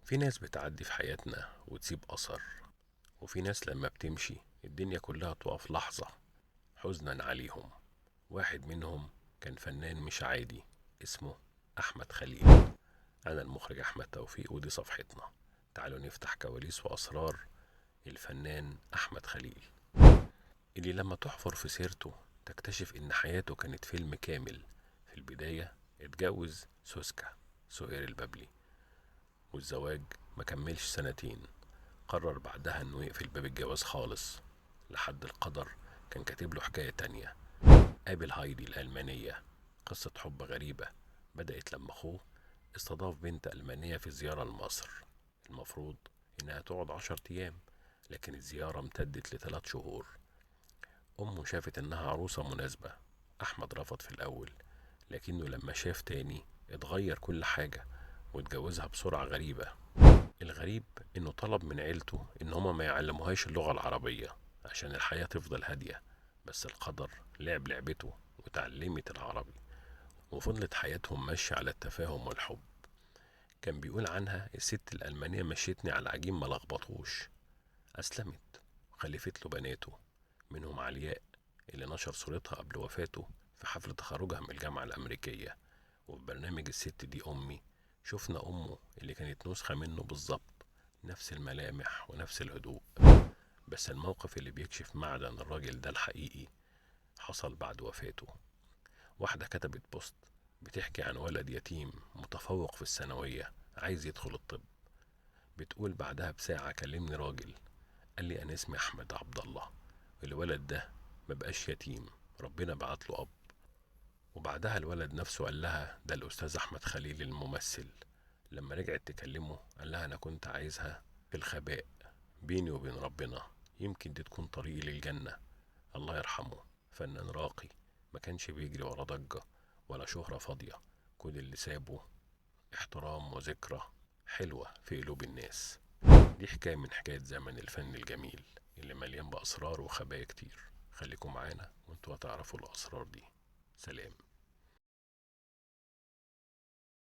في ناس بتعدي في حياتنا وتسيب أثر، وفي ناس لما بتمشي الدنيا كلها تقف لحظة حزنا عليهم. واحد منهم كان فنان مش عادي، اسمه أحمد خليل. أنا المخرج أحمد توفيق ودي صفحتنا. تعالوا نفتح كواليس وأسرار الفنان أحمد خليل، اللي لما تحفر في سيرته تكتشف إن حياته كانت فيلم كامل. في البداية اتجوز سوسكا سهير البابلي، والزواج ما كملش سنتين. قرر بعدها انه يقفل باب الجواز خالص، لحد القدر كان كاتب له حكاية تانية. قابل هايدي الألمانية، قصة حب غريبة بدأت لما أخوه استضاف بنت ألمانية في زيارة لمصر. المفروض إنها تقعد 10 أيام، لكن الزيارة امتدت ل3 شهور. أمه شافت إنها عروسة مناسبة. أحمد رفض في الأول، لكنه لما شاف تاني اتغير كل حاجة واتجوزها بسرعة غريبة. الغريب انه طلب من عيلته ان هما ما يعلموهاش اللغة العربية عشان الحياة تفضل هادية، بس القدر لعب لعبته وتعلمت العربي، وفضلت حياتهم ماشية على التفاهم والحب. كان بيقول عنها الست الألمانية مشيتني على عجين ما لخبطوش. أسلمت وخلفت له بناته، منهم علياء اللي نشر صورتها قبل وفاته في حفل تخرجها من الجامعة الأمريكية. وفي برنامج الست دي أمي شفنا أمه اللي كانت نسخة منه بالظبط، نفس الملامح ونفس الهدوء. بس الموقف اللي بيكشف معدن الراجل ده الحقيقي حصل بعد وفاته. واحدة كتبت بوست بتحكي عن ولد يتيم متفوق في الثانوية عايز يدخل الطب. بتقول بعدها بساعة كلمني راجل قال لي أنا اسمي أحمد عبد الله، الولد ده مبقاش يتيم، ربنا بعت له أب. وبعدها الولد نفسه قال لها ده الأستاذ أحمد خليل الممثل. لما رجعت تكلمه قال لها أنا كنت عايزها في الخباء بيني وبين ربنا، يمكن دي تكون طريقي للجنة. الله يرحمه، فنان راقي، ما كانش بيجري ورا ضجة ولا شهرة فاضية. كل اللي سابه احترام وذكرى حلوة في قلوب الناس. دي حكاية من حكاية زمن الفن الجميل اللي مليان بأسرار وخبايا كتير. خليكم معانا وانتوا هتعرفوا الأسرار دي. سلام.